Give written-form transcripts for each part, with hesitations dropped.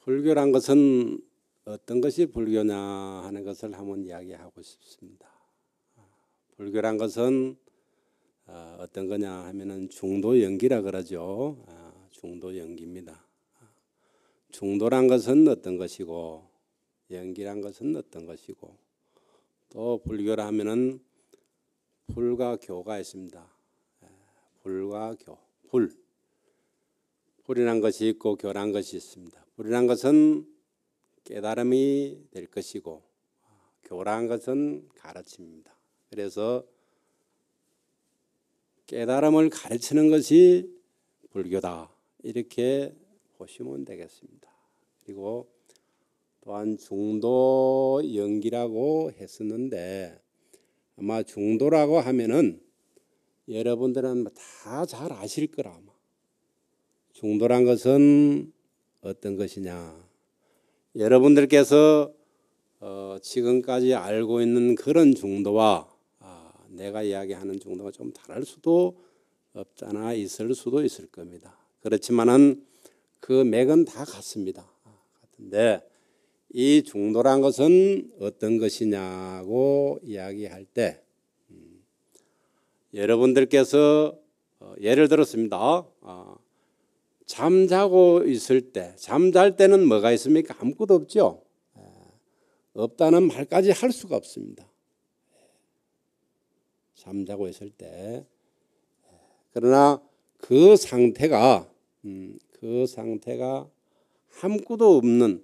불교란 것은 어떤 것이 불교냐 하는 것을 한번 이야기하고 싶습니다. 불교란 것은 어떤 거냐 하면은 중도연기라 그러죠. 중도연기입니다. 중도란 것은 어떤 것이고 연기란 것은 어떤 것이고 또 불교라 하면은 불과 교가 있습니다. 불과 교, 불이란 것이 있고 교란 것이 있습니다. 불이란 것은 깨달음이 될 것이고 교란 것은 가르침입니다. 그래서 깨달음을 가르치는 것이 불교다 이렇게 보시면 되겠습니다. 그리고 또한 중도연기라고 했었는데 아마 중도라고 하면은 여러분들은 다 잘 아실 거라 아마. 중도란 것은 어떤 것이냐 여러분들께서 지금까지 알고 있는 그런 중도와 내가 이야기하는 중도가 좀 다를 수도 없잖아 있을 수도 있을 겁니다. 그렇지만은 그 맥은 다 같습니다. 같은데 이 중도란 것은 어떤 것이냐고 이야기할 때 여러분들께서 예를 들었습니다. 잠자고 있을 때 잠잘 때는 뭐가 있습니까? 아무것도 없죠. 없다는 말까지 할 수가 없습니다. 잠자고 있을 때 그러나 그 상태가 아무것도 없는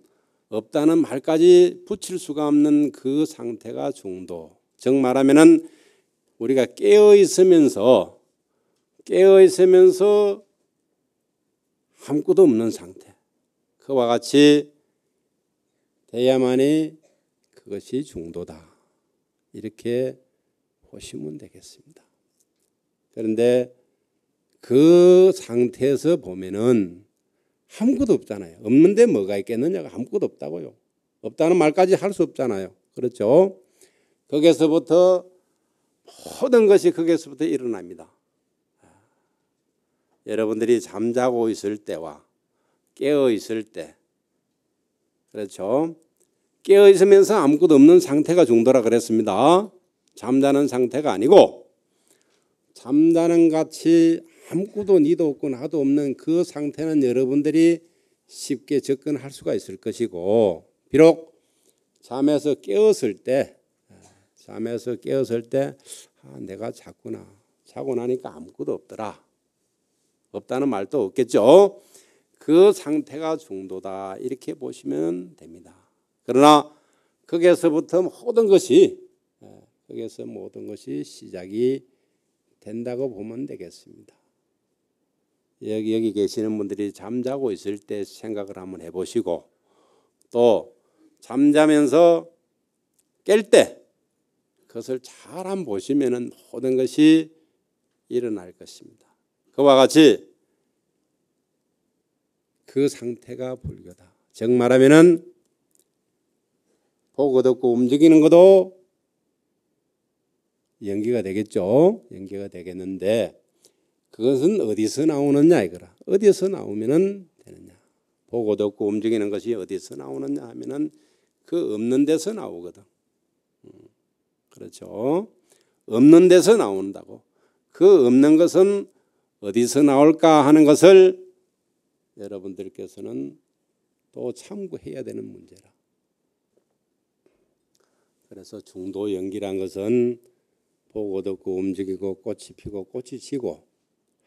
없다는 말까지 붙일 수가 없는 그 상태가 중도. 즉 말하면은 우리가 깨어 있으면서 아무것도 없는 상태. 그와 같이 돼야만이 그것이 중도다. 이렇게 보시면 되겠습니다. 그런데 그 상태에서 보면은 아무것도 없잖아요. 없는데 뭐가 있겠느냐가 아무것도 없다고요. 없다는 말까지 할 수 없잖아요. 그렇죠? 거기에서부터 모든 것이 거기에서부터 일어납니다. 여러분들이 잠자고 있을 때와 깨어 있을 때 그렇죠? 깨어 있으면서 아무것도 없는 상태가 중도라 그랬습니다. 잠자는 상태가 아니고 잠자는 같이 아무것도 니도 없고 나도 없는 그 상태는 여러분들이 쉽게 접근할 수가 있을 것이고 비록 잠에서 깨었을 때 내가 잤구나. 자고 나니까 아무것도 없더라. 없다는 말도 없겠죠. 그 상태가 중도다 이렇게 보시면 됩니다. 그러나 거기에서부터 모든 것이 시작이 된다고 보면 되겠습니다. 여기 계시는 분들이 잠자고 있을 때 생각을 한번 해보시고 또 잠자면서 깰 때 그것을 잘 한번 보시면은 모든 것이 일어날 것입니다. 그와 같이 그 상태가 불교다. 즉 말하면은 보고 듣고 움직이는 것도 연기가 되겠죠. 연기가 되겠는데 그것은 어디서 나오느냐 이거라. 어디서 나오면은 되느냐. 보고 듣고 움직이는 것이 어디서 나오느냐 하면은 그 없는 데서 나오거든. 그렇죠. 없는 데서 나온다고. 그 없는 것은 어디서 나올까 하는 것을 여러분들께서는 또 참고해야 되는 문제라. 그래서 중도 연기란 것은 보고 듣고 움직이고 꽃이 피고 꽃이 지고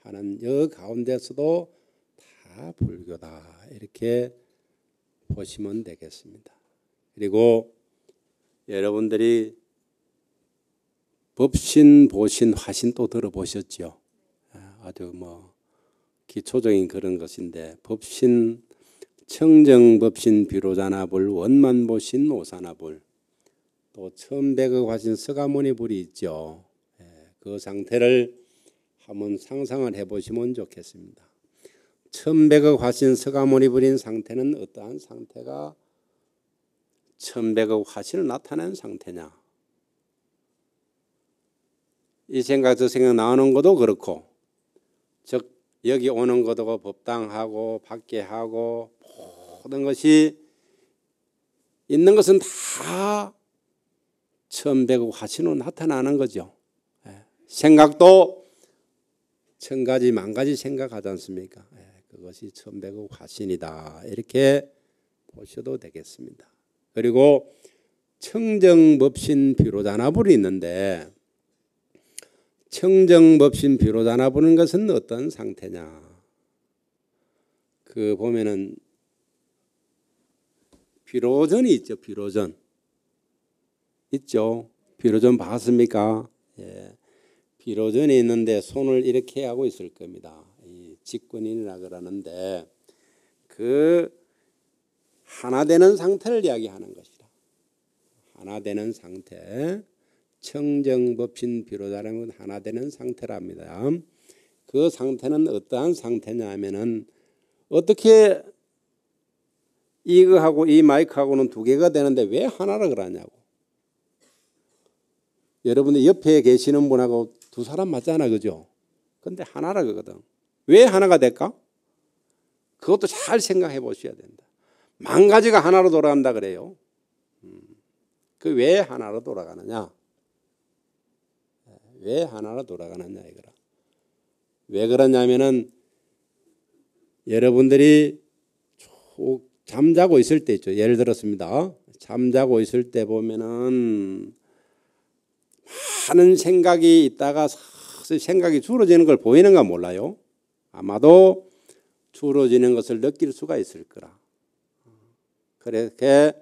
하는 여 가운데서도 다 불교다 이렇게 보시면 되겠습니다. 그리고 여러분들이 법신, 보신, 화신 또 들어보셨죠? 아주 기초적인 그런 것인데 법신, 청정법신, 비로자나불, 원만보신, 오사나불 또 천백억 화신 서가모니불이 있죠. 그 상태를 한번 상상을 해보시면 좋겠습니다. 천백억 화신 서가모니불인 상태는 어떠한 상태가 천백억 화신을 나타낸 상태냐. 이 생각 저 생각 나오는 것도 그렇고 즉 여기 오는 것도 법당하고 밖에 하고 모든 것이 있는 것은 다 천백억 화신으로 나타나는 거죠. 생각도 천가지 만가지 생각하지 않습니까? 그것이 천백억 화신이다. 이렇게 보셔도 되겠습니다. 그리고 청정법신 비로자나불이 있는데 청정법신 비로자나불은 것은 어떤 상태냐? 그 보면은 비로전이 있죠. 비로전 있죠. 비로전 봤습니까? 예. 비로전이 있는데 손을 이렇게 하고 있을 겁니다. 이 직근인이라 그러는데 그 하나 되는 상태를 이야기하는 것이다. 하나 되는 상태. 청정법신 비로자라는 하나 되는 상태랍니다. 그 상태는 어떠한 상태냐 하면은 어떻게 이거하고 이 마이크하고는 두 개가 되는데 왜 하나라 그러냐고. 여러분들 옆에 계시는 분하고 두 사람 맞잖아, 그죠? 근데 하나라 그거든. 왜 하나가 될까? 그것도 잘 생각해 보셔야 된다. 만 가지가 하나로 돌아간다 그래요. 그 왜 하나로 돌아가느냐? 왜 하나로 돌아가느냐 이거라. 왜 그러냐면은 여러분들이 잠자고 있을 때 있죠. 예를 들었습니다. 잠자고 있을 때 보면은 많은 생각이 있다가 생각이 줄어지는 걸 보이는가 몰라요. 아마도 줄어지는 것을 느낄 수가 있을 거라. 그렇게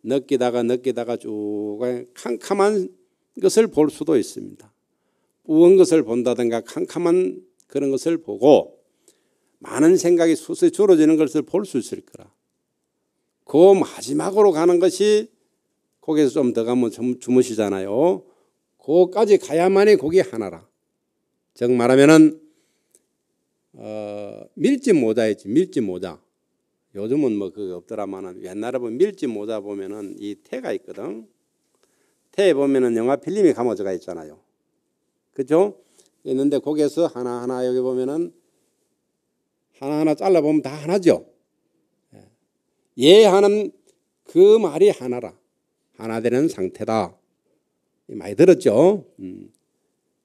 느끼다가 쭉 캄캄한 것을 볼 수도 있습니다. 뿌은 것을 본다든가 캄캄한 그런 것을 보고 많은 생각이 수수히 줄어지는 것을 볼 수 있을 거라. 그 마지막으로 가는 것이 거기서 좀 더 가면 주무시잖아요. 그거까지 가야만이 그게 하나라. 즉 말하면은 밀짚 모자 있지. 밀짚 모자. 요즘은 뭐 그거 없더라마는 옛날에 보면 밀짚 모자 보면은 이 태가 있거든. 태에 보면은 영화 필름이 감아져가 있잖아요. 그죠? 있는데 거기에서 하나하나 여기 보면은 하나하나 잘라보면 다 하나죠. 예하는 그 말이 하나라. 하나 되는 상태다. 많이 들었죠?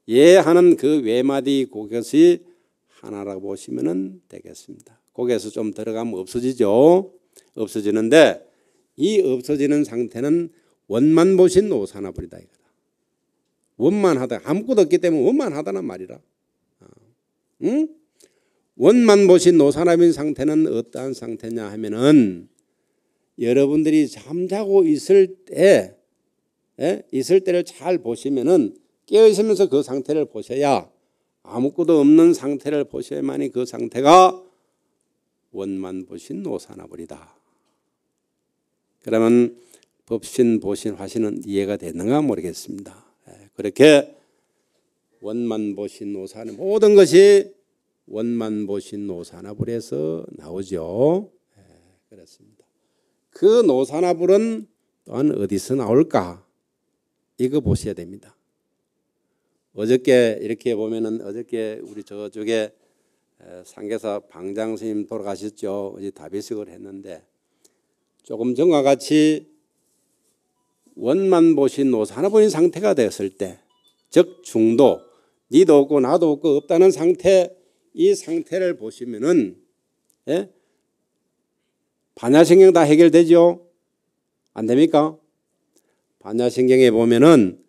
예하는 그 외마디 그것이 하나라고 보시면 되겠습니다. 거기에서 좀 들어가면 없어지죠. 없어지는데 이 없어지는 상태는 원만보신 오사나불이다 이거다. 원만하다. 아무것도 없기 때문에 원만하다는 말이라. 응? 원만보신 오사나불인 상태는 어떠한 상태냐 하면은 여러분들이 잠자고 있을 때를 잘 보시면은 깨어 있으면서 그 상태를 보셔야 아무것도 없는 상태를 보셔야만이 그 상태가 원만보신 오사나불이다. 그러면 법신, 보신, 화신은 이해가 되는가 모르겠습니다. 그렇게 원만보신 오사나불 모든 것이 원만보신 오사나불에서 나오죠. 그렇습니다. 그 노사나불은 또한 어디서 나올까? 이거 보셔야 됩니다. 어저께 이렇게 보면은 어저께 우리 저쪽에 상계사 방장 스님 돌아가셨죠. 어제 다비식을 했는데 조금 전과 같이 원만보신 노사나불인 상태가 되었을 때, 즉 중도, 니도 없고 나도 없고 없다는 상태, 이 상태를 보시면은 반야신경 다 해결되죠? 안 됩니까? 반야신경에 보면은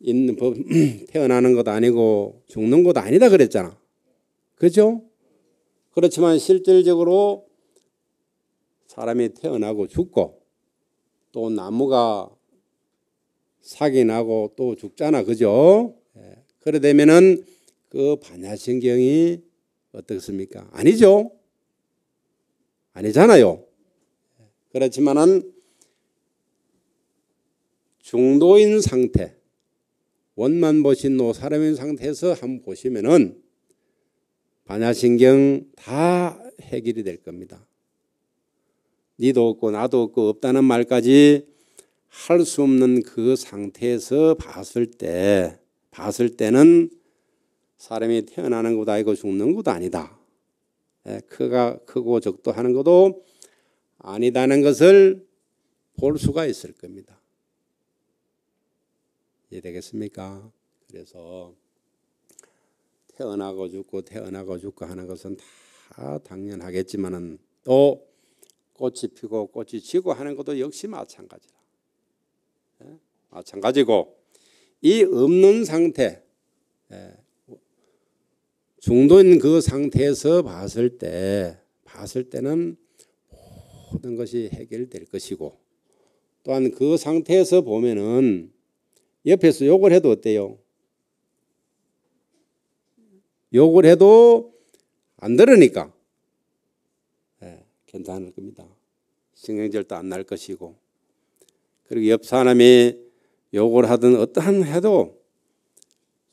있는 법 태어나는 것도 아니고 죽는 것도 아니다 그랬잖아. 그죠? 그렇지만 실질적으로 사람이 태어나고 죽고 또 나무가 삭이 나고 또 죽잖아. 그죠? 그래 되면은 그 반야신경이 어떻습니까? 아니죠? 아니잖아요. 그렇지만은 중도인 상태, 원만보신 노사람인 상태에서 한번 보시면은 반야신경 다 해결이 될 겁니다. 니도 없고 나도 없고 없다는 말까지 할 수 없는 그 상태에서 봤을 때는 사람이 태어나는 것도 아니고 죽는 것도 아니다. 크가 크고 적도 하는 것도 아니다는 것을 볼 수가 있을 겁니다. 이해되겠습니까? 그래서 태어나고 죽고 태어나고 죽고 하는 것은 다 당연하겠지만은 또 꽃이 피고 꽃이 지고 하는 것도 역시 마찬가지라. 마찬가지고 이 없는 상태, 중도인 그 상태에서 봤을 때는 모든 것이 해결될 것이고, 또한 그 상태에서 보면은 옆에서 욕을 해도 어때요? 욕을 해도 안 들으니까 괜찮을 겁니다. 신경질도 안 날 것이고, 그리고 옆 사람이 욕을 하든 어떠한 해도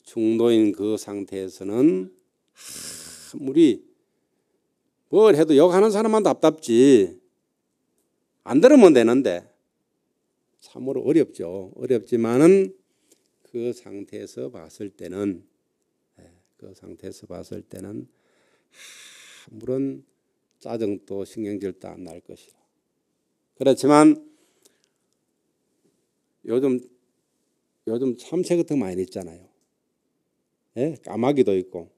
중도인 그 상태에서는 아무리 뭘 해도 욕하는 사람만 답답지 안 들으면 되는데 참으로 어렵죠. 어렵지만은 그 상태에서 봤을 때는 아무런 짜증도 신경질도 안 날 것이라. 그렇지만 요즘 참새 같은 거 많이 있잖아요. 까마귀도 있고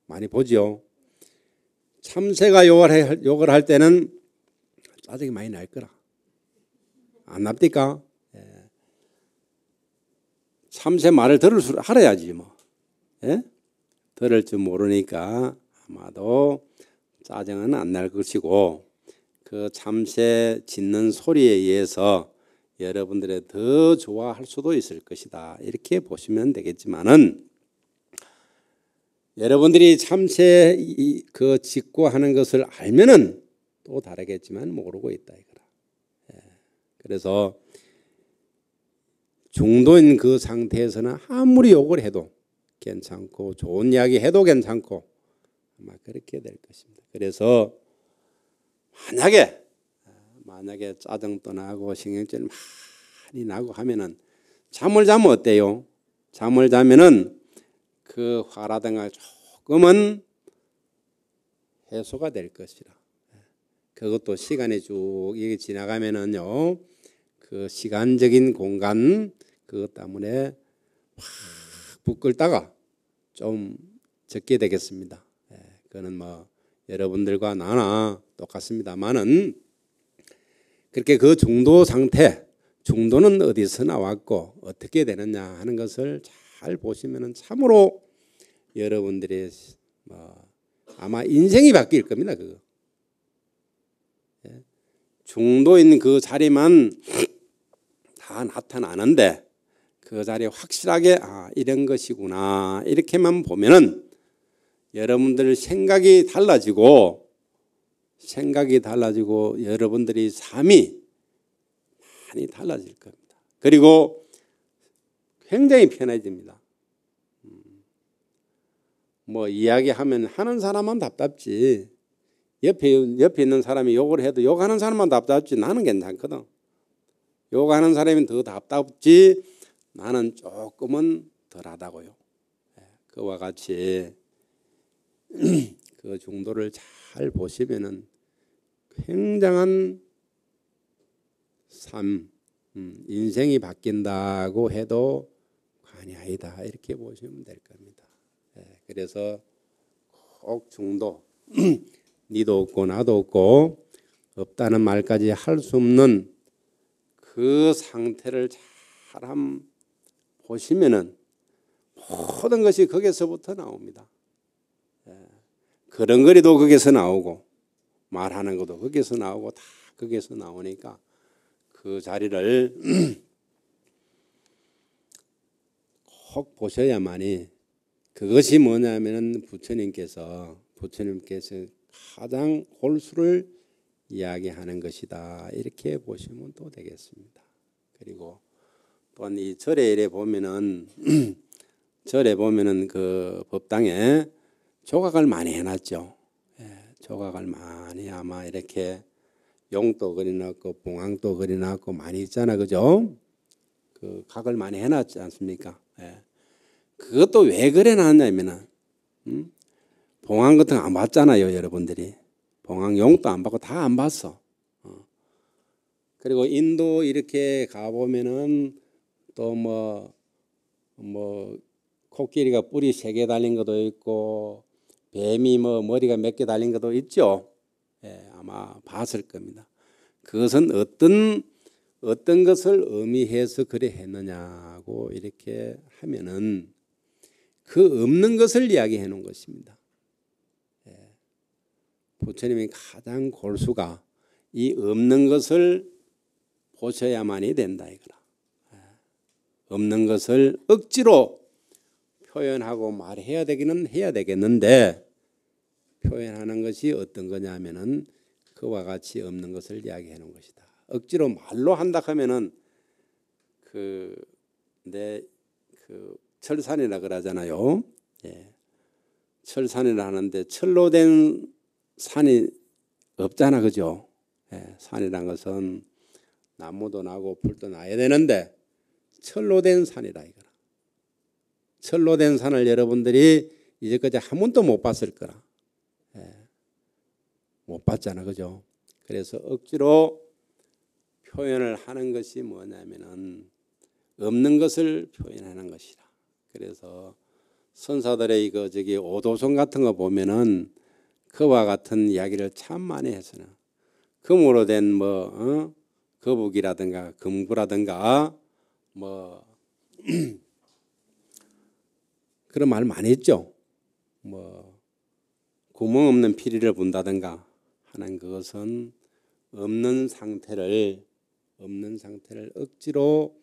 많이 보죠. 참새가 욕을 할 때는 짜증이 많이 날 거라. 안 납니까? 참새 말을 알아야지 뭐. 들을 줄 모르니까 아마도 짜증은 안 날 것이고, 그 참새 짖는 소리에 의해서 여러분들이 더 좋아할 수도 있을 것이다. 이렇게 보시면 되겠지만은, 여러분들이 참새 그 짖고 하는 것을 알면은 또 다르겠지만 모르고 있다 이거라. 그래서 중도인 그 상태에서는 아무리 욕을 해도 괜찮고 좋은 이야기 해도 괜찮고 아마 그렇게 될 것입니다. 그래서 만약에 짜증도 나고 신경질 많이 나고 하면은 잠을 자면 어때요? 잠을 자면은 그 화라든가 조금은 해소가 될 것이라. 그것도 시간이 쭉 이게 지나가면은요, 그 시간적인 공간 그것 때문에 확 부끌다가 좀 적게 되겠습니다. 그거는 뭐 여러분들과 나나 똑같습니다만은, 그렇게 그 중도 상태, 중도는 어디서 나왔고 어떻게 되느냐 하는 것을 잘 보시면은 참으로 여러분들의 아마 인생이 바뀔 겁니다. 그거. 중도인 그 자리만 다 나타나는데 그 자리에 확실하게 이런 것이구나 이렇게만 보면은 여러분들 생각이 달라지고 여러분들이 삶이 많이 달라질 겁니다. 그리고 굉장히 편해집니다. 뭐 이야기하면 하는 사람만 답답지, 옆에 있는 사람이 욕을 해도 욕하는 사람만 답답지 나는 괜찮거든. 욕하는 사람이 더 답답지 나는 조금은 덜하다고요. 그와 같이 그 중도를 잘 보시면은 굉장한 삶, 인생이 바뀐다고 해도 과언이 아니다 이렇게 보시면 될 겁니다. 그래서 꼭 중도, 니도 없고 나도 없고 없다는 말까지 할 수 없는 그 상태를 잘 한번 보시면은 모든 것이 거기서부터 나옵니다. 걸음걸이도 거기서 나오고 말하는 것도 거기서 나오고 다 거기서 나오니까 그 자리를 꼭 보셔야만이, 그것이 뭐냐면은 부처님께서 가장 홀수를 이야기하는 것이다 이렇게 보시면 또 되겠습니다. 그리고 또한 이 절에 보면은 그 법당에 조각을 많이 해놨죠. 조각을 많이 아마 이렇게 용도 그려놨고 봉황도 그려놨고 많이 있잖아, 그죠? 그 각을 많이 해놨지 않습니까? 그것도 왜 그려놨냐면은 봉황 같은 거 안 봤잖아요, 여러분들이. 봉황 용도 안 받고 다 안 봤어. 그리고 인도 이렇게 가보면은 또 뭐 코끼리가 뿔이 3개 달린 것도 있고 뱀이 뭐 머리가 몇 개 달린 것도 있죠. 예, 아마 봤을 겁니다. 그것은 어떤 것을 의미해서 그래 했느냐고 이렇게 하면은 그 없는 것을 이야기해 놓은 것입니다. 예, 부처님이 가장 골수가 이 없는 것을 보셔야만이 된다 이거라. 예, 없는 것을 억지로 표현하고 말해야 되기는 해야 되겠는데 표현하는 것이 어떤 거냐면은 그와 같이 없는 것을 이야기해 놓은 것이다. 억지로 말로 한다 하면은 내 철산이라 그러잖아요. 예. 철산이라 하는데 철로 된 산이 없잖아, 그죠? 예. 산이란 것은 나무도 나고 풀도 나야 되는데 철로 된 산이라 이거라. 철로 된 산을 여러분들이 이제까지 한 번도 못 봤을 거라. 예. 못 봤잖아, 그죠? 그래서 억지로 표현을 하는 것이 뭐냐면은 없는 것을 표현하는 것이라. 그래서 선사들의 이거 오도성 같은 거 보면은 그와 같은 이야기를 참 많이 했어요. 금으로 된 거북이라든가 금구라든가 뭐 그런 말 많이 했죠. 뭐 구멍 없는 피리를 분다든가 하는 그것은 없는 상태를 억지로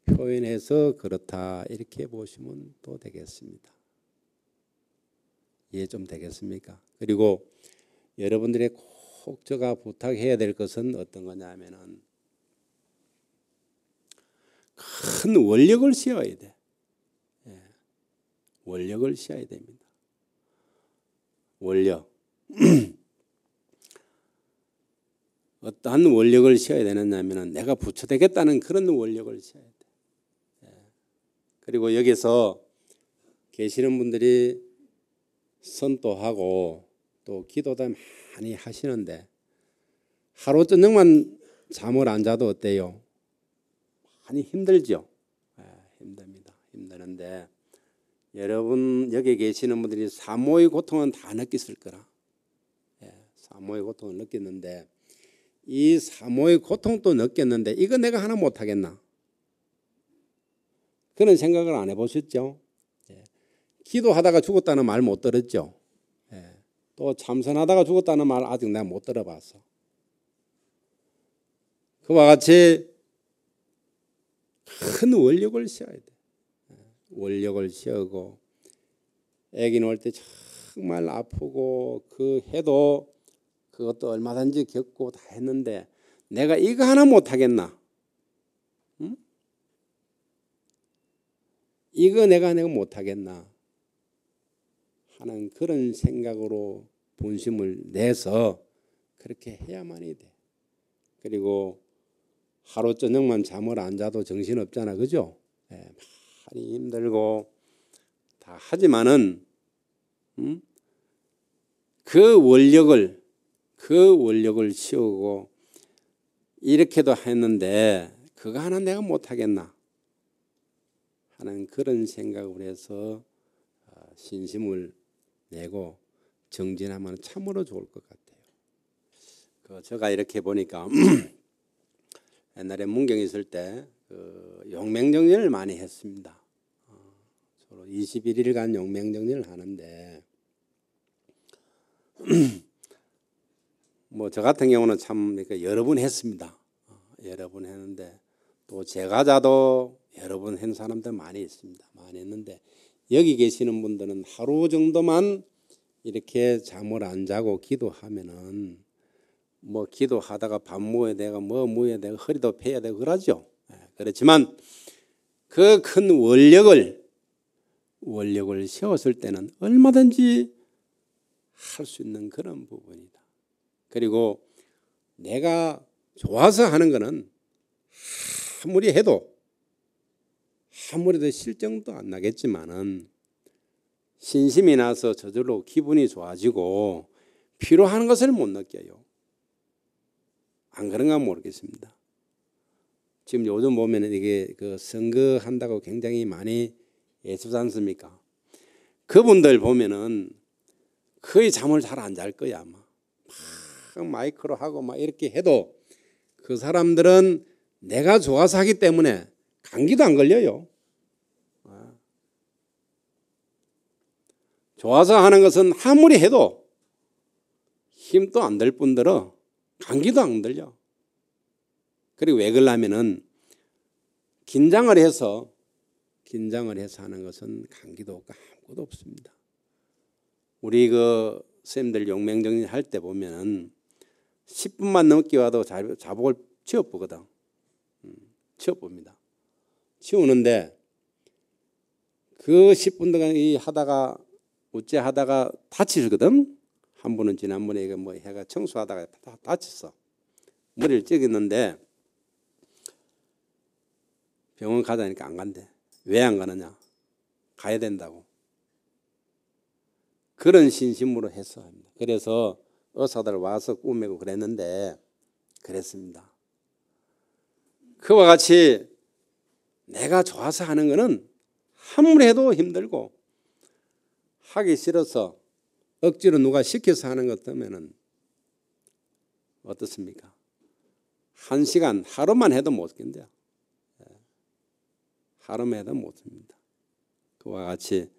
표현해서 그렇다 이렇게 보시면 또 되겠습니다. 이해 좀 되겠습니까? 그리고 여러분들의 꼭 제가 부탁해야 될 것은 어떤 거냐면은 큰 원력을 씌워야 돼. 예. 원력을 씌워야 됩니다. 원력. 어떠한 원력을 씌워야 되느냐면은 내가 부처되겠다는 그런 원력을 씌워야 돼. 예. 그리고 여기서 계시는 분들이 선도하고 또 기도도 많이 하시는데 하루 저녁만 잠을 안 자도 어때요? 많이 힘들죠. 예, 힘듭니다. 힘드는데 여러분 여기 계시는 분들이 사모의 고통은 다 느꼈을 거라. 예, 사모의 고통을 느꼈는데 이 사모의 고통도 느꼈는데 이거 내가 하나 못하겠나? 그런 생각을 안 해보셨죠? 예. 기도하다가 죽었다는 말 못 들었죠? 예. 또 참선하다가 죽었다는 말 아직 내가 못 들어봤어. 그와 같이 큰 원력을 씌워야 돼. 원력을 씌우고 아기 낳을 때 정말 아프고 그 해도 그것도 얼마든지 겪고 다 했는데 내가 이거 하나 못하겠나? 응? 이거 내가 못하겠나? 하는 그런 생각으로 본심을 내서 그렇게 해야만이 돼. 그리고 하루 저녁만 잠을 안 자도 정신없잖아, 그죠? 네, 많이 힘들고 다 하지만은 그 원력을 씌우고 이렇게도 했는데 그거 하나 내가 못하겠나 하는 그런 생각을 해서 신심을 내고 정진하면 참으로 좋을 것 같아요. 제가 이렇게 보니까 옛날에 문경에 있을 때 용맹정진을 많이 했습니다. 서로 21일간 용맹정진을 하는데 뭐 저 같은 경우는 참 그러니까 여러 번 했습니다. 여러 번 했는데 또 제가 자도 여러 번 한 사람들 많이 있습니다. 많이 했는데 여기 계시는 분들은 하루 정도만 이렇게 잠을 안 자고 기도하면은 뭐 기도하다가 밥 먹어야 되고 뭐 먹어야 되고 허리도 펴야 되고 그러죠. 그렇지만 그 큰 원력을 세웠을 때는 얼마든지 할 수 있는 그런 부분이다. 그리고 내가 좋아서 하는 거는 아무리 더 실정도 안 나겠지만은 신심이 나서 저절로 기분이 좋아지고 피로하는 것을 못 느껴요. 안 그런가 모르겠습니다. 지금 요즘 보면은 이게 그 선거한다고 굉장히 많이 애쓰지 않습니까? 그분들 보면은 거의 잠을 잘 안 잘 거야 아마. 막 마이크로 하고 막 이렇게 해도 그 사람들은 내가 좋아서 하기 때문에 감기도 안 걸려요. 좋아서 하는 것은 아무리 해도 힘도 안 들 뿐더러 감기도 안 들려. 그리고 왜 그러냐면은 긴장을 해서 하는 것은 감기도 없고 아무것도 없습니다. 우리 그 선생님들 용맹정리 할 때 보면은 10분만 넘게 와도 자복을 치워보거든. 치워봅니다. 치우는데 그 10분 동안 하다가 어째 하다가 다치거든. 한 분은 지난번에 이거 뭐 해가 청소하다가 다쳤어. 머리를 찌겠는데 병원 가자니까 안 간대. 왜 안 가느냐? 가야 된다고. 그런 신심으로 했어. 그래서 의사들 와서 꾸미고 그랬는데 그랬습니다. 그와 같이 내가 좋아서 하는 거는 아무리 해도 힘들고 하기 싫어서 억지로 누가 시켜서 하는 것 때문에는 어떻습니까? 1시간 하루만 해도 못 견뎌요. 하루만 해도 못 합니다. 그와 같이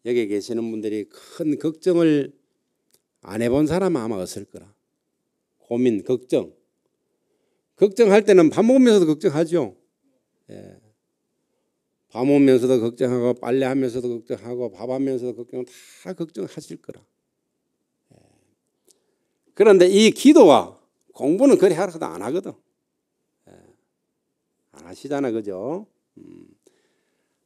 여기 계시는 분들이 큰 걱정을 안 해본 사람은 아마 없을 거라. 고민, 걱정할 때는 밥 먹으면서도 걱정하죠. 밥 먹으면서도 걱정하고 빨래하면서도 걱정하고 밥하면서도 걱정, 다 걱정하실 거라. 그런데 이 기도와 공부는 그리 하루도 안 하거든. 안 하시잖아, 그죠?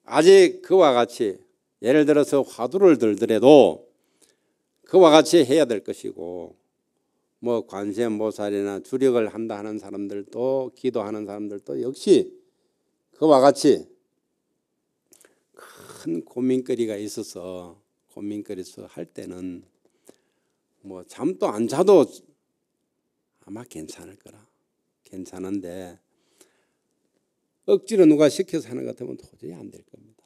아직 그와 같이 예를 들어서 화두를 들더라도 그와 같이 해야 될 것이고, 뭐 관세음보살이나 주력을 한다 하는 사람들도, 기도하는 사람들도 역시 그와 같이 큰 고민거리가 있어서 할 때는 뭐 잠도 안 자도 아마 괜찮을 거라. 괜찮은데 억지로 누가 시켜서 하는 것 같으면 도저히 안 될 겁니다.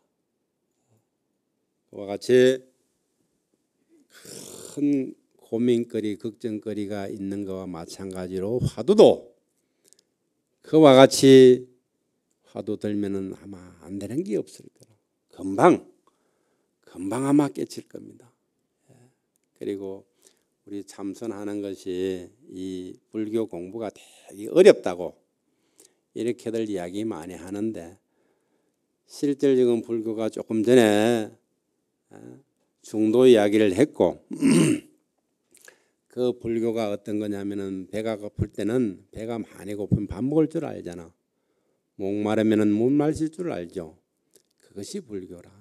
그와 같이 큰 고민거리, 걱정거리가 있는 것과 마찬가지로 화두도 그와 같이 화두 들면은 아마 안 되는 게 없을 거라. 금방 아마 깨칠 겁니다. 그리고 우리 참선하는 것이 이 불교 공부가 되게 어렵다고 이렇게들 이야기 많이 하는데 실질적인 불교가 조금 전에 중도 이야기를 했고 그 불교가 어떤 거냐면은 배가 고플 때는 배가 많이 고프면 밥 먹을 줄 알잖아. 목마르면은 못 마실 줄 알죠. 그것이 불교라.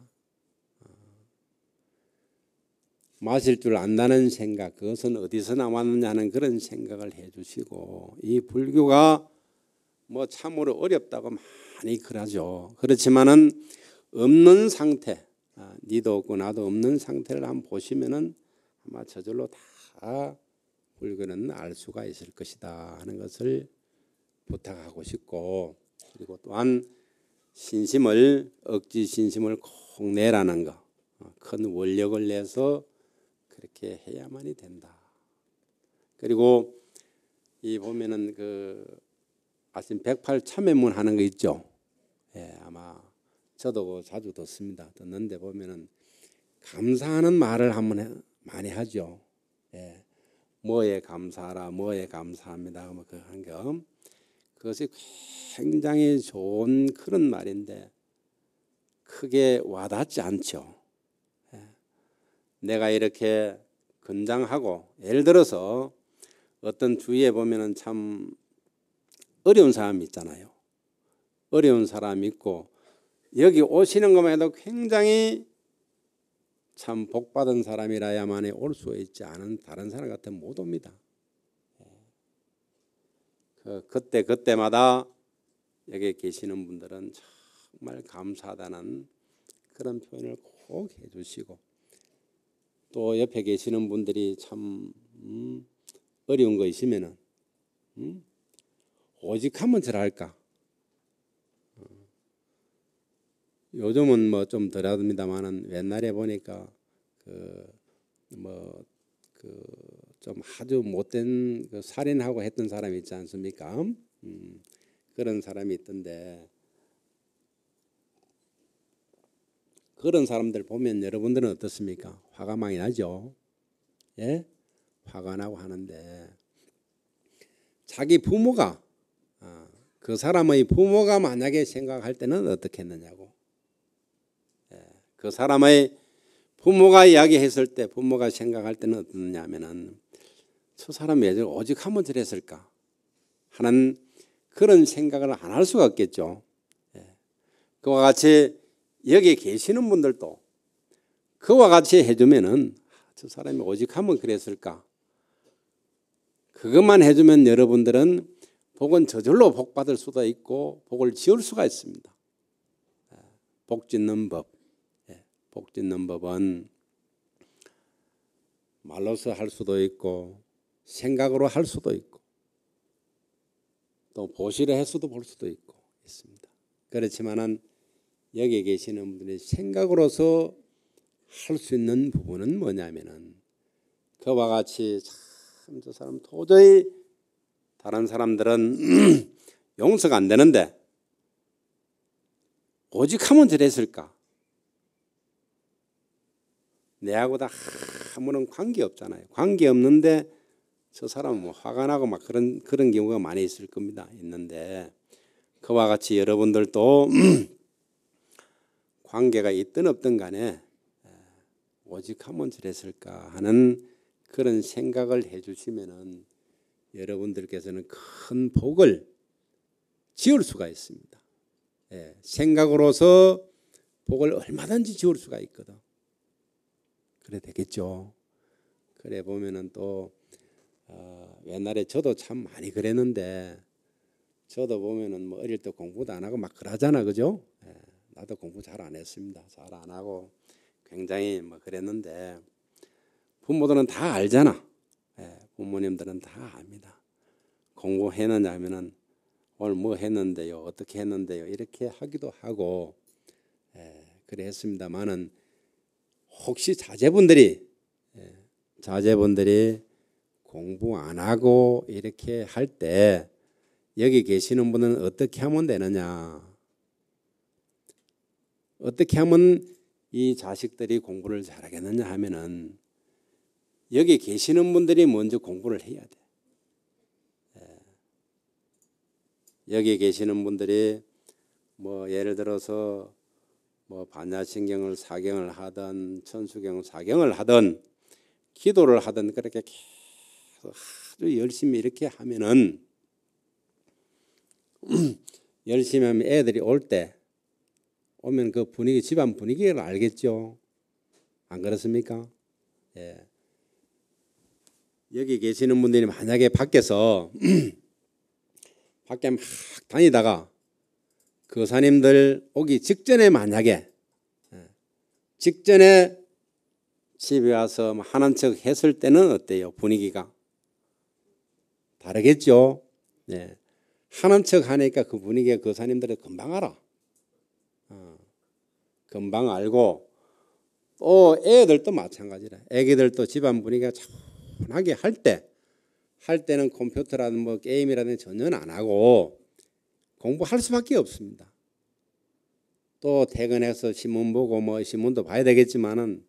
마실 줄 안다는 생각, 그것은 어디서 나왔느냐 하는 그런 생각을 해주시고 이 불교가 뭐 참으로 어렵다고 많이 그러죠. 그렇지만은 없는 상태, 니도 없고 나도 없는 상태를 한번 보시면은 아마 저절로 다 불교는 알 수가 있을 것이다 하는 것을 부탁하고 싶고, 그리고 또한 억지 신심을 꼭 내라는 거, 큰 원력을 내서 그렇게 해야만이 된다. 그리고 이 보면은 그 아침 108참회문 하는 거 있죠. 아마 저도 자주 듣습니다. 듣는데 보면은 감사하는 말을 한번 많이 하죠. 뭐에 감사하라, 뭐에 감사합니다. 뭐 그 한 거. 그것이 굉장히 좋은 그런 말인데 크게 와닿지 않죠. 내가 이렇게 건장하고 예를 들어서 어떤 주위에 보면은 참 어려운 사람이 있잖아요. 어려운 사람이 있고 여기 오시는 것만 해도 굉장히 참 복받은 사람이라야만이 올 수 있지 않은 다른 사람 같으면 못 옵니다. 그때마다 여기 계시는 분들은 정말 감사하다는 그런 표현을 꼭 해주시고 또 옆에 계시는 분들이 참 어려운 거 있으면은 오직 하면 저랄까. 요즘은 뭐 좀 덜합니다만은 옛날에 보니까 좀 아주 못된 살인하고 했던 사람이 있지 않습니까? 그런 사람이 있던데 그런 사람들 보면 여러분들은 어떻습니까? 화가 많이 나죠? 예? 화가 나고 하는데 자기 부모가 그 사람의 부모가 만약에 생각할 때는 어떻게 했느냐고. 그 사람의 부모가 이야기했을 때 부모가 생각할 때는 어떠냐 하면은 저 사람이 왜 오직 하면 저랬을까 하는 그런 생각을 안 할 수가 없겠죠. 그와 같이 여기 계시는 분들도 그와 같이 해주면은 저 사람이 오직 하면 그랬을까. 그것만 해주면 여러분들은 복은 저절로 복 받을 수도 있고 복을 지을 수가 있습니다. 복 짓는 법. 복 짓는 법은 말로서 할 수도 있고 생각으로 할 수도 있고 또 보시를 해서도 볼 수도 있고 있습니다. 그렇지만은 여기 계시는 분들이 생각으로서 할 수 있는 부분은 뭐냐면은 그와 같이 참 저 사람 도저히 다른 사람들은 용서가 안 되는데 오직 하면 저랬을까? 내하고 다 아무런 관계 없잖아요. 관계 없는데 저 사람은 뭐 화가 나고 막 그런 경우가 많이 있을 겁니다. 있는데 그와 같이 여러분들도 관계가 있든 없든 간에 오직 하면 저랬을까 하는 그런 생각을 해주시면은 여러분들께서는 큰 복을 지을 수가 있습니다. 생각으로서 복을 얼마든지 지을 수가 있거든. 그래 되겠죠. 그래 보면은 또 옛날에 저도 참 많이 그랬는데 저도 보면은 뭐 어릴 때 공부도 안 하고 막 그러잖아, 그죠? 나도 공부 잘 안 했습니다. 잘 안 하고 굉장히 뭐 그랬는데 부모들은 다 알잖아. 부모님들은 다 압니다. 공부했느냐 하면은 오늘 뭐 했는데요, 어떻게 했는데요, 이렇게 하기도 하고 그래 했습니다만은 혹시 자제분들이 공부 안 하고 이렇게 할 때 여기 계시는 분은 어떻게 하면 되느냐? 어떻게 하면 이 자식들이 공부를 잘하겠느냐 하면은 여기 계시는 분들이 먼저 공부를 해야 돼. 여기 계시는 분들이 뭐 예를 들어서 뭐 반야신경을 사경을 하든 천수경 사경을 하든 기도를 하든 그렇게 계속 아주 열심히 이렇게 하면은 열심히 하면 애들이 올 때 오면 그 분위기 집안 분위기를 알겠죠. 안 그렇습니까? 여기 계시는 분들이 만약에 밖에서 밖에 막 다니다가 교사님들 오기 직전에 만약에 직전에 집에 와서 하는 척 했을 때는 어때요? 분위기가 다르겠죠. 하는 척 하니까 그 분위기가 교사님들은 금방 알아. 금방 알고 또 애들도 마찬가지라. 애기들도 집안 분위기가 차분하게 할 때는 컴퓨터라든 뭐 게임이라든 전혀 안 하고 공부할 수밖에 없습니다. 또 퇴근해서 신문 보고 뭐 신문도 봐야 되겠지만은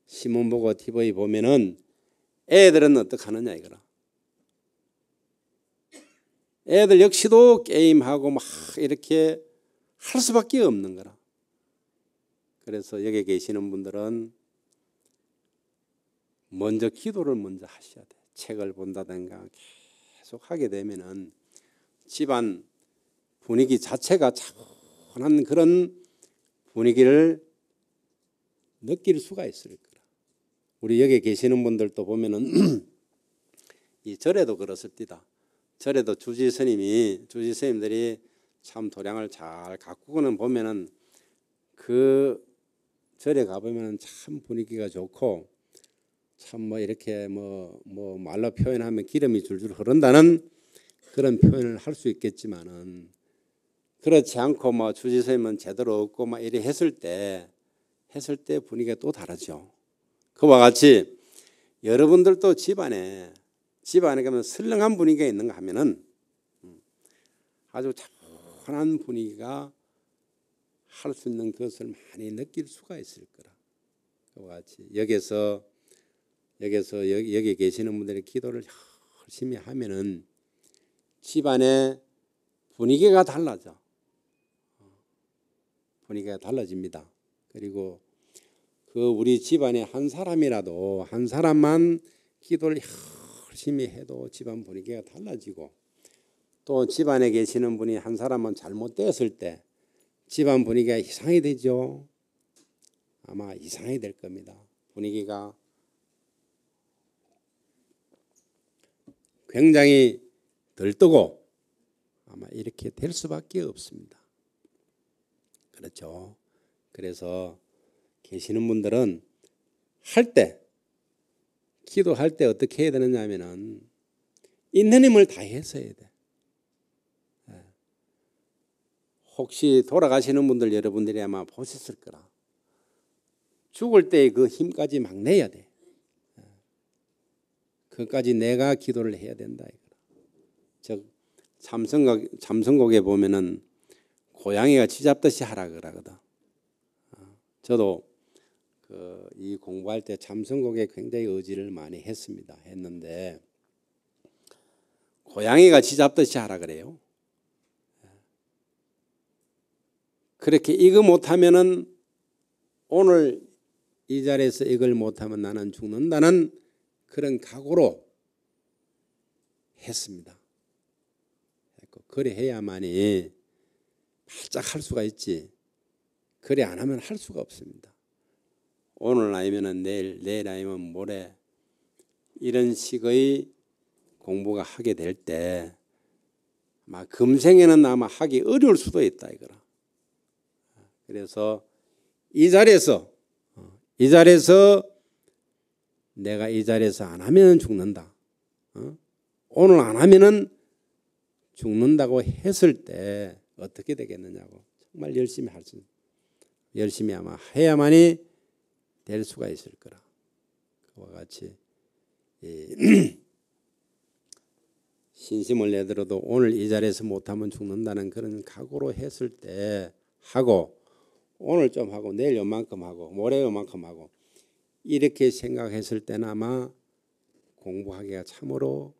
신문 보고 TV 보면은 애들은 어떻게 하느냐 이거라. 애들 역시도 게임하고 막 이렇게 할 수밖에 없는 거라. 그래서 여기 계시는 분들은 먼저 기도를 먼저 하셔야 돼. 책을 본다든가 계속 하게 되면은 집안 분위기 자체가 차분한 그런 분위기를 느낄 수가 있을 거라. 우리 여기 계시는 분들도 보면은 이 절에도 그렇습니다. 절에도 주지스님들이 참 도량을 잘 가꾸고는 보면은 그 절에 가보면 참 분위기가 좋고 참 뭐 이렇게 뭐 말로 표현하면 기름이 줄줄 흐른다는 그런 표현을 할 수 있겠지만은 그렇지 않고 뭐 주지선임은 제대로 없고 막 이래 했을 때 분위기가 또 다르죠. 그와 같이 여러분들도 집안에 가면 설렁한 분위기가 있는가 하면은 아주 차분한 분위기가 할 수 있는 것을 많이 느낄 수가 있을 거라. 그와 같이 여기서 여기 계시는 분들의 기도를 열심히 하면은 집안의 분위기가 달라져. 분위기가 달라집니다. 그리고 그 우리 집안에 한 사람이라도 한 사람만 기도를 열심히 해도 집안 분위기가 달라지고 또 집안에 계시는 분이 한 사람은 잘못되었을 때 집안 분위기가 이상이 되죠. 아마 이상이 될 겁니다. 분위기가 굉장히 들뜨고 아마 이렇게 될 수밖에 없습니다. 그렇죠. 그래서 계시는 분들은 기도할 때 어떻게 해야 되느냐 하면은 있는 힘을 다해서 해야 돼. 혹시 돌아가시는 분들 여러분들이 아마 보셨을 거라. 죽을 때의 그 힘까지 막 내야 돼. 그까지 내가 기도를 해야 된다. 즉 참선곡에 보면은 고양이가 쥐잡듯이 하라 그러거든. 저도 이 공부할 때 참선곡에 굉장히 의지를 많이 했는데 고양이가 쥐잡듯이 하라 그래요. 그렇게 이거 못하면은 오늘 이 자리에서 이걸 못하면 나는 죽는다는 그런 각오로 했습니다. 그래 해야만이 바짝 할 수가 있지. 그래 안 하면 할 수가 없습니다. 오늘 아니면 내일 아니면 모레 이런 식의 공부가 하게 될 때 아마 금생에는 아마 하기 어려울 수도 있다 이거라. 그래서 이 자리에서 내가 이 자리에서 안 하면 죽는다. 오늘 안 하면은 죽는다고 했을 때 어떻게 되겠느냐고. 정말 열심히 아마 해야만이 될 수가 있을 거라. 그와 같이 신심을 내더라도 오늘 이 자리에서 못하면 죽는다는 그런 각오로 했을 때 하고 오늘 좀 하고 내일 요만큼 하고 모레 요만큼 하고 이렇게 생각했을 때는 아마 공부하기가 참으로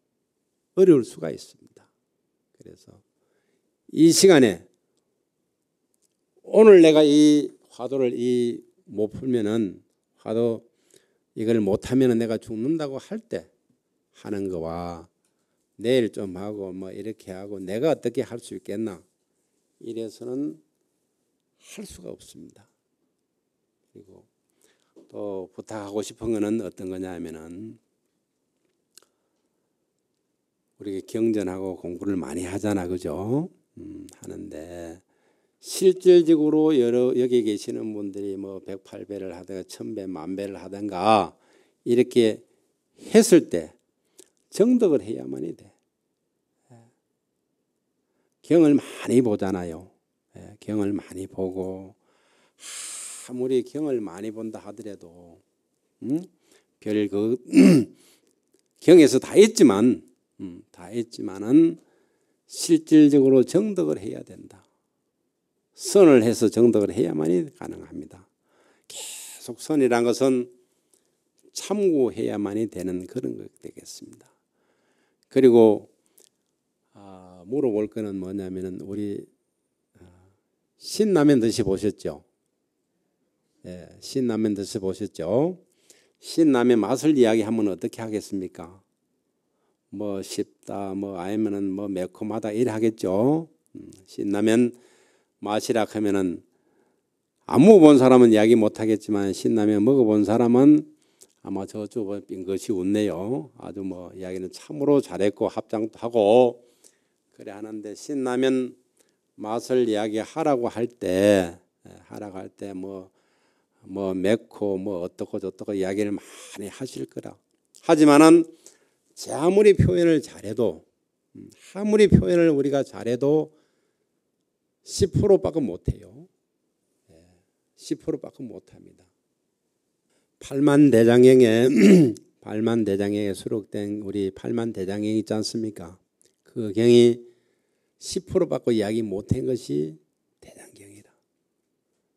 어려울 수가 있습니다. 그래서 이 시간에 오늘 내가 이 화두를 못 풀면은 화두 이걸 못하면은 내가 죽는다고 할 때 하는 거와 내일 좀 하고 뭐 이렇게 하고 내가 어떻게 할 수 있겠나 이래서는 할 수가 없습니다. 그리고 또 부탁하고 싶은 거는 어떤 거냐 하면은 우리가 경전하고 공부를 많이 하잖아, 그죠? 하는데 실질적으로 여기 계시는 분들이 뭐 108배를 하든가 1000배, 10,000배를 하든가 이렇게 했을 때 정덕을 해야만이 돼. 경을 많이 보잖아요. 경을 많이 보고 아무리 경을 많이 본다 하더라도 별 경에서 다 했지만은 실질적으로 정덕을 해야 된다. 선을 해서 정덕을 해야만이 가능합니다. 계속 선이란 것은 참고해야만이 되는 그런 것 되겠습니다. 그리고 물어볼 거는 뭐냐면은 우리 신라면 드셔보셨죠? 신라면 드셔보셨죠? 신라면 맛을 이야기하면 어떻게 하겠습니까? 뭐 쉽다, 뭐 아니면은 뭐 매콤하다 이래 하겠죠. 신라면 맛이라 하면은 안 먹어본 사람은 이야기 못 하겠지만 신라면 먹어본 사람은 아마 저쪽 빙긋이 웃네요. 아주 뭐 이야기는 참으로 잘했고 합장도 하고 그래 하는데 신라면 맛을 이야기하라고 할 때 뭐 뭐 맺고 뭐 어떻고 저떻고 이야기를 많이 하실 거라. 하지만은 아무리 표현을 잘해도 아무리 표현을 우리가 잘해도 10%밖에 못해요. 10%밖에 못합니다. 팔만대장경에 수록된 우리 팔만대장경 있지 않습니까? 그 경이 10%밖에 이야기 못한 것이 대장경이다.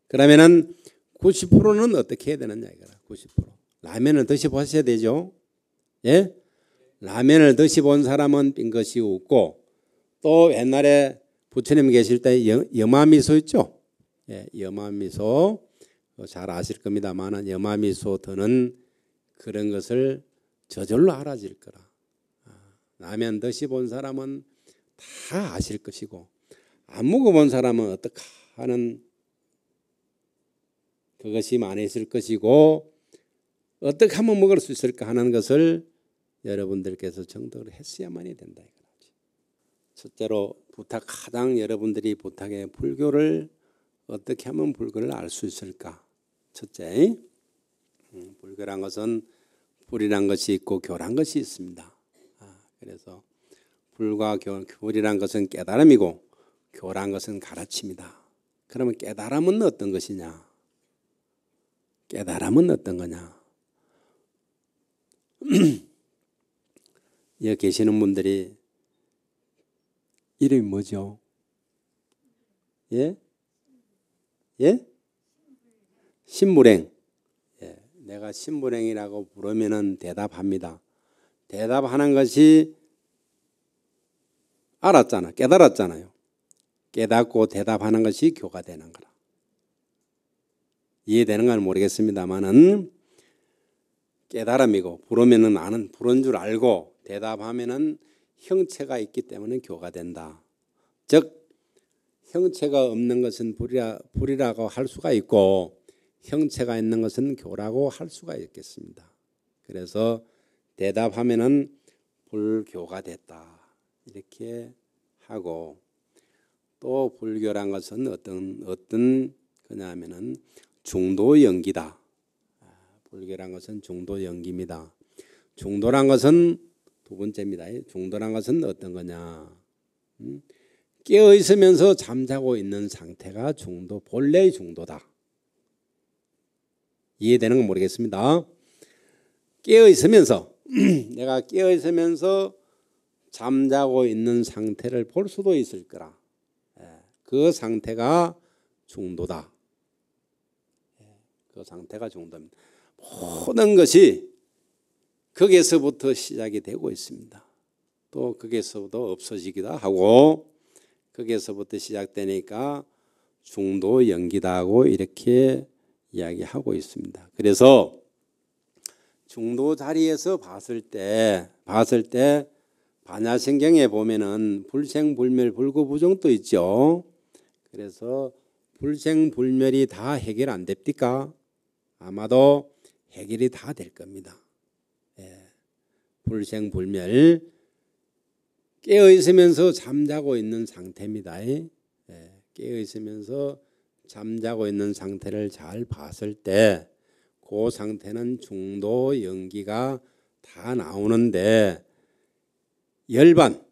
그러면은 90%는 어떻게 해야 되느냐 이거라. 90%. 라면을 드셔보셔야 되죠. 예? 라면을 드셔본 사람은 빈 것이 없고 또 옛날에 부처님 계실 때 염화미소 있죠. 예, 염화미소 잘 아실 겁니다만 염화미소 드는 그런 것을 저절로 알아질 거라. 라면 드셔본 사람은 다 아실 것이고 안 먹어본 사람은 어떻게 하는 그것이 많이 있을 것이고 어떻게 하면 먹을 수 있을까 하는 것을 여러분들께서 정독을 했어야만이 된다. 첫째로 가장 여러분들이 부탁해 불교를 어떻게 하면 불교를 알 수 있을까? 첫째, 불교란 것은 불이란 것이 있고 교란 것이 있습니다. 그래서 불과 불이란 것은 깨달음이고 교란 것은 가르침이다. 그러면 깨달음은 어떤 것이냐? 깨달음은 어떤 거냐? 여기 계시는 분들이 이름이 뭐죠? 예? 예? 신불행. 예. 내가 신불행이라고 부르면은 대답합니다. 대답하는 것이 알았잖아. 깨달았잖아요. 깨닫고 대답하는 것이 교가 되는 거라. 이해되는 건 모르겠습니다만은 깨달음이고 부르면은 아는 부른 줄 알고 대답하면은 형체가 있기 때문에 교가 된다. 즉 형체가 없는 것은 불이라고 할 수가 있고 형체가 있는 것은 교라고 할 수가 있겠습니다. 그래서 대답하면은 불교가 됐다 이렇게 하고 또 불교란 것은 어떤 거냐면은 중도연기다. 불교란 것은 중도연기입니다. 중도란 것은 두 번째입니다. 중도란 것은 어떤 거냐? 깨어 있으면서 잠자고 있는 상태가 중도, 본래의 중도다. 이해되는 건 모르겠습니다. 깨어 있으면서 내가 깨어 있으면서 잠자고 있는 상태를 볼 수도 있을 거라. 그 상태가 중도다. 그 상태가 중도입니다. 모든 것이 거기에서부터 시작이 되고 있습니다. 또 거기에서부터 없어지기도 하고 거기에서부터 시작되니까 중도 연기다 하고 이렇게 이야기하고 있습니다. 그래서 중도 자리에서 봤을 때 반야심경에 보면은 불생불멸 불구부정도 있죠. 그래서 불생불멸이 다 해결 안 됩니까? 아마도 해결이 다 될 겁니다. 불생불멸 깨어 있으면서 잠자고 있는 상태입니다. 깨어 있으면서 잠자고 있는 상태를 잘 봤을 때 그 상태는 중도 연기가 다 나오는데 열반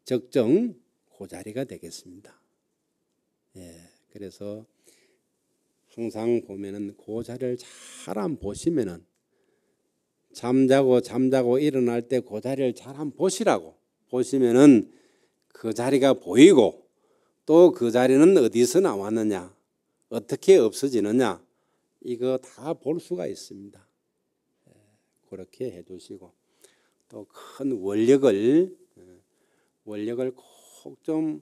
적정 그 자리가 되겠습니다. 그래서 항상 보면은 그 자리를 잘 안 보시면은 잠자고 일어날 때 그 자리를 잘 한번 보시라고 보시면은 그 자리가 보이고 또 그 자리는 어디서 나왔느냐 어떻게 없어지느냐 이거 다 볼 수가 있습니다. 그렇게 해두시고 또 큰 원력을 꼭 좀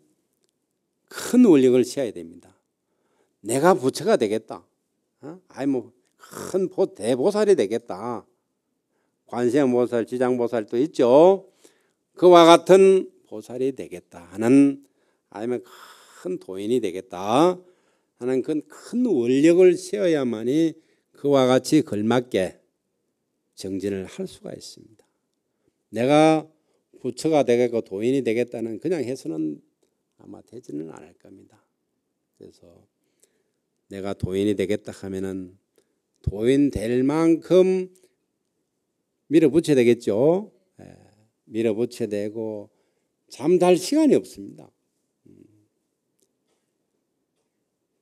큰 원력을 취해야 됩니다. 내가 부처가 되겠다. 큰 대보살이 되겠다. 관세음보살, 지장보살도 있죠. 그와 같은 보살이 되겠다 하는 아니면 큰 도인이 되겠다 하는 큰 원력을 세워야만이 그와 같이 걸맞게 정진을 할 수가 있습니다. 내가 부처가 되겠고 도인이 되겠다는 그냥 해서는 아마 되지는 않을 겁니다. 그래서 내가 도인이 되겠다 하면은 도인 될 만큼 밀어붙여야 되겠죠. 밀어붙여야 되고 잠잘 시간이 없습니다.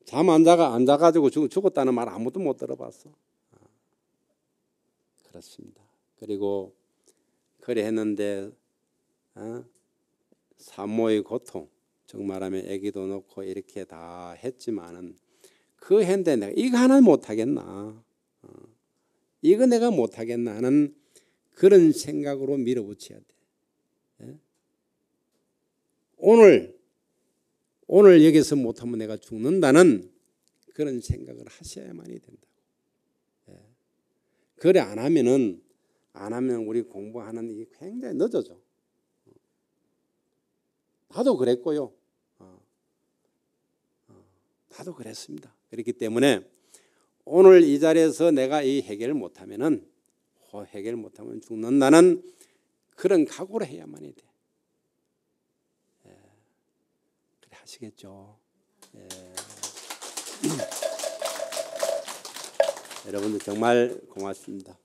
잠 안 자가지고 죽었다는 말 아무도 못 들어봤어. 그렇습니다. 그리고 그래 했는데 산모의 고통, 정말하면 아기도 놓고 이렇게 다 했지만은 그 했는데 내가 이거 하나 못하겠나, 이거 내가 못하겠나 하는 그런 생각으로 밀어붙여야 돼. 오늘 여기서 못하면 내가 죽는다는 그런 생각을 하셔야만이 된다고. 그래 안 하면 우리 공부하는 게 굉장히 늦어져. 나도 그랬고요. 나도 그랬습니다. 그렇기 때문에 오늘 이 자리에서 내가 이 해결을 못하면 죽는다는 그런 각오를 해야만이 돼. 그래 하시겠죠. 여러분들 정말 고맙습니다.